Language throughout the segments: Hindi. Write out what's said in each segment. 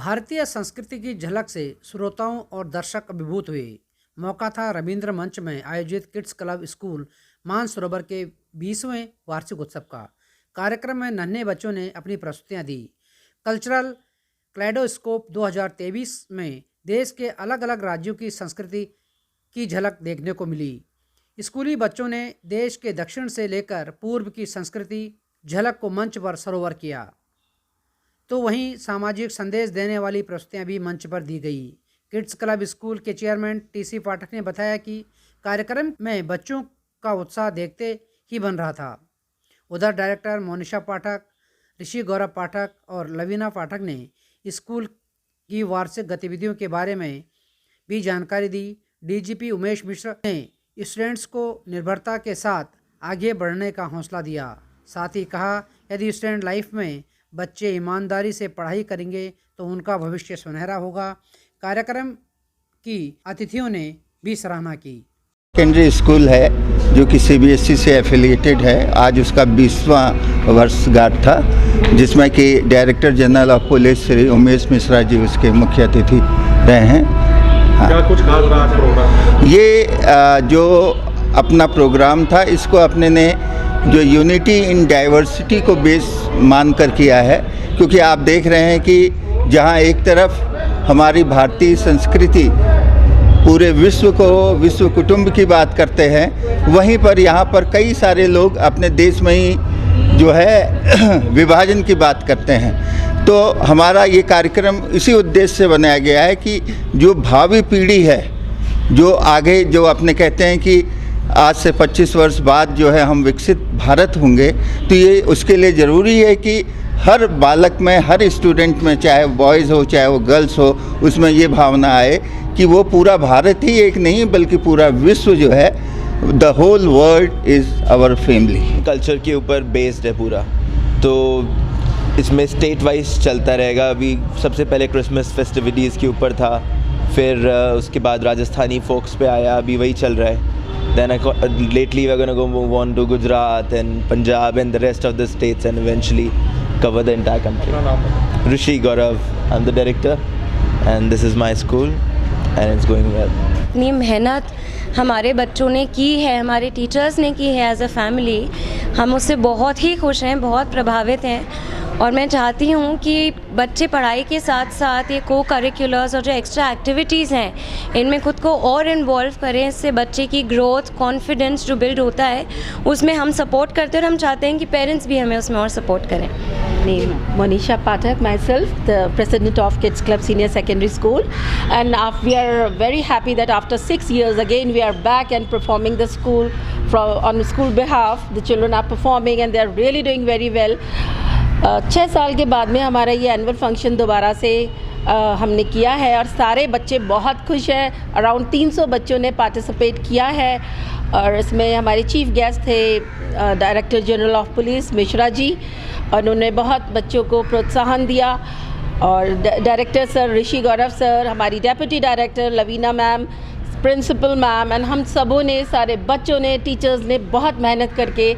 भारतीय संस्कृति की झलक से श्रोताओं और दर्शक अभिभूत हुए। मौका था रविंद्र मंच में आयोजित किड्स क्लब स्कूल मानसरोवर के 20वें वार्षिक उत्सव का। कार्यक्रम में नन्हे बच्चों ने अपनी प्रस्तुतियां दी। कल्चरल क्लेडोस्कोप 2023 में देश के अलग अलग राज्यों की संस्कृति की झलक देखने को मिली। स्कूली बच्चों ने देश के दक्षिण से लेकर पूर्व की संस्कृति झलक को मंच पर सरोवर किया, तो वहीं सामाजिक संदेश देने वाली प्रस्तुतियां भी मंच पर दी गई। किड्स क्लब स्कूल के चेयरमैन टीसी पाठक ने बताया कि कार्यक्रम में बच्चों का उत्साह देखते ही बन रहा था। उधर डायरेक्टर मोनिशा पाठक, ऋषि गौरव पाठक और लवीना पाठक ने स्कूल की वार्षिक गतिविधियों के बारे में भी जानकारी दी। डीजीपी उमेश मिश्र ने स्टूडेंट्स को निर्भरता के साथ आगे बढ़ने का हौसला दिया। साथ ही कहा, यदि स्टूडेंट लाइफ में बच्चे ईमानदारी से पढ़ाई करेंगे तो उनका भविष्य सुनहरा होगा। कार्यक्रम की अतिथियों ने भी सराहना की। सेकेंडरी स्कूल है जो कि सीबीएसई से एफिलिएटेड है। आज उसका 20वां वर्षगांठ था, जिसमें कि director general of police Shri Umesh Mishra ji उसके मुख्य अतिथि रहे हैं। क्या कुछ खास रहा प्रोग्राम? ये जो अपना प्रोग्राम था, इसको अपने ने जो यूनिटी इन डाइवर्सिटी को बेस मानकर किया है, क्योंकि आप देख रहे हैं कि जहां एक तरफ हमारी भारतीय संस्कृति पूरे विश्व को विश्व कुटुंब की बात करते हैं, वहीं पर यहाँ पर कई सारे लोग अपने देश में ही जो है विभाजन की बात करते हैं। तो हमारा ये कार्यक्रम इसी उद्देश्य से बनाया गया है कि जो भावी पीढ़ी है, जो आगे जो अपने कहते हैं कि आज से 25 वर्ष बाद जो है हम विकसित भारत होंगे, तो ये उसके लिए ज़रूरी है कि हर बालक में, हर स्टूडेंट में, चाहे बॉयज़ हो चाहे वो गर्ल्स हो, उसमें ये भावना आए कि वो पूरा भारत ही एक नहीं बल्कि पूरा विश्व जो है, the whole world is our family. Culture के ऊपर बेस्ड है पूरा, तो इसमें स्टेट वाइज चलता रहेगा। अभी सबसे पहले क्रिसमस फेस्टिविटीज़ के ऊपर था, फिर उसके बाद राजस्थानी फोक्स पे आया, अभी वही चल रहा है। Then lately we're going to go move on to Gujarat and Punjab and the rest of the states and eventually cover the entire country. Rishi Gaurav, I'm the director and this is my school and it's going well. इतनी मेहनत हमारे बच्चों ने की है, हमारे टीचर्स ने की है एज अ फैमिली, हम उससे बहुत ही खुश हैं, बहुत प्रभावित हैं। और मैं चाहती हूँ कि बच्चे पढ़ाई के साथ साथ ये को करिकुलर्स और जो एक्स्ट्रा एक्टिविटीज़ हैं इनमें खुद को और इन्वॉल्व करें। इससे बच्चे की ग्रोथ, कॉन्फिडेंस जो बिल्ड होता है उसमें हम सपोर्ट करते हैं और हम चाहते हैं कि पेरेंट्स भी हमें उसमें और सपोर्ट करें। Name Monisha Pathak, myself, the president of Kids Club Senior Secondary School, and we are very happy that after 6 years again we are back and performing the school on school behalf. The children are performing and they are really doing very well. 6 साल के बाद में हमारा ये एनुअल फंक्शन दोबारा से हमने किया है और सारे बच्चे बहुत खुश हैं। अराउंड 300 बच्चों ने पार्टिसिपेट किया है और इसमें हमारे चीफ गेस्ट थे director general of police Mishra ji, और उन्होंने बहुत बच्चों को प्रोत्साहन दिया। और director sir Rishi Gaurav sir, हमारी deputy director Lavina ma'am, principal ma'am and हम सबों ने, सारे बच्चों ने, टीचर्स ने बहुत मेहनत करके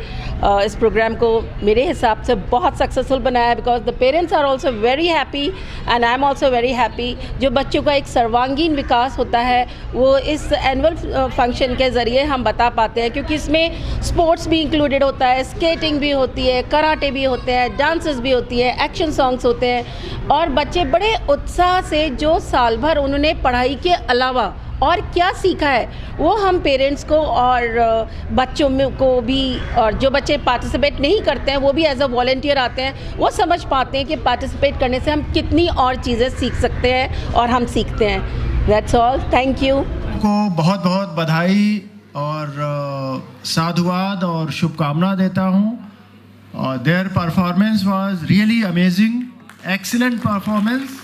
इस प्रोग्राम को मेरे हिसाब से बहुत सक्सेसफुल बनाया। Because the parents are also very happy and I am also very happy. जो बच्चों का एक सर्वांगीण विकास होता है वो इस एनुअल फंक्शन के ज़रिए हम बता पाते हैं, क्योंकि इसमें स्पोर्ट्स भी इंक्लूडेड होता है, स्केटिंग भी होती है, कराटे भी होते हैं, डांसेस भी होती है, एक्शन सॉन्ग्स होते हैं, और बच्चे बड़े उत्साह से जो साल भर उन्होंने पढ़ाई के अलावा और क्या सीखा है वो हम पेरेंट्स को और बच्चों में को भी, और जो बच्चे पार्टिसिपेट नहीं करते हैं वो भी एज अ वॉलंटियर आते हैं, वो समझ पाते हैं कि पार्टिसिपेट करने से हम कितनी और चीज़ें सीख सकते हैं और हम सीखते हैं। That's all, thank you. को बहुत बहुत बधाई और साधुवाद और शुभकामना देता हूँ। Their performance was really amazing, excellent performance,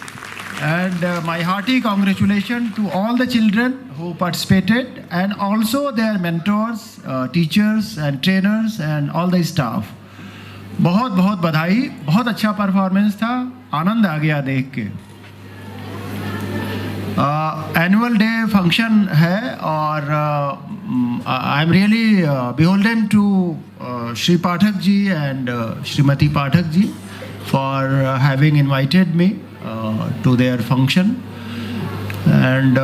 and my hearty congratulations to all the children who participated and also their mentors, teachers and trainers and all the staff. बहुत बहुत बधाई, बहुत अच्छा परफॉर्मेंस था, आनंद आ गया देख के। एनुअल डे फंक्शन है और I am really beholden to Shri Pathak ji and Shrimati Pathak ji for having invited me. to their function. And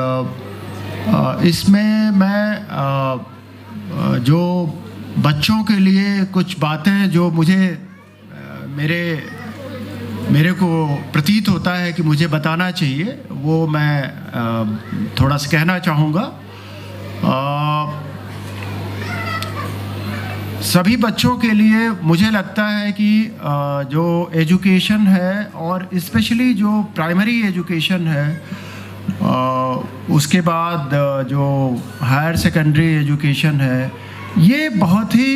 इसमें मैं जो बच्चों के लिए कुछ बातें जो मेरे को प्रतीत होता है कि मुझे बताना चाहिए, वो मैं थोड़ा सा कहना चाहूँगा। सभी बच्चों के लिए मुझे लगता है कि जो एजुकेशन है और स्पेशली जो प्राइमरी एजुकेशन है, उसके बाद जो हायर सेकेंडरी एजुकेशन है, ये बहुत ही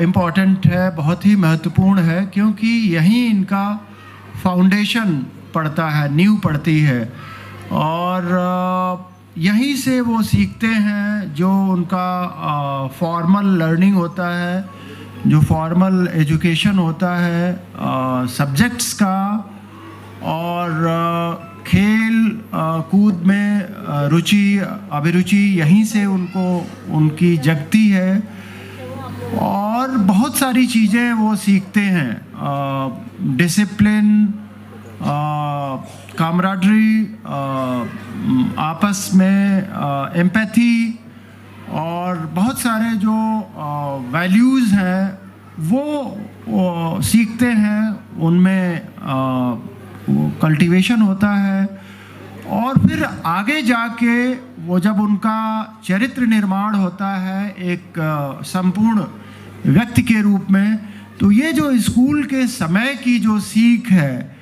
इम्पॉर्टेंट है, बहुत ही महत्वपूर्ण है, क्योंकि यहीं इनका फाउंडेशन पड़ता है, नींव पड़ती है, और यहीं से वो सीखते हैं जो उनका फॉर्मल लर्निंग होता है, जो फॉर्मल एजुकेशन होता है सब्जेक्ट्स का, और खेल कूद में अभिरुचि यहीं से उनकी जगती है, और बहुत सारी चीज़ें वो सीखते हैं, डिसिप्लिन, कामराडरी, आपस में एम्पैथी, और बहुत सारे जो वैल्यूज़ हैं वो सीखते हैं, उनमें कल्टीवेशन होता है, और फिर आगे जाके वो जब उनका चरित्र निर्माण होता है एक संपूर्ण व्यक्ति के रूप में, तो ये जो स्कूल के समय की जो सीख है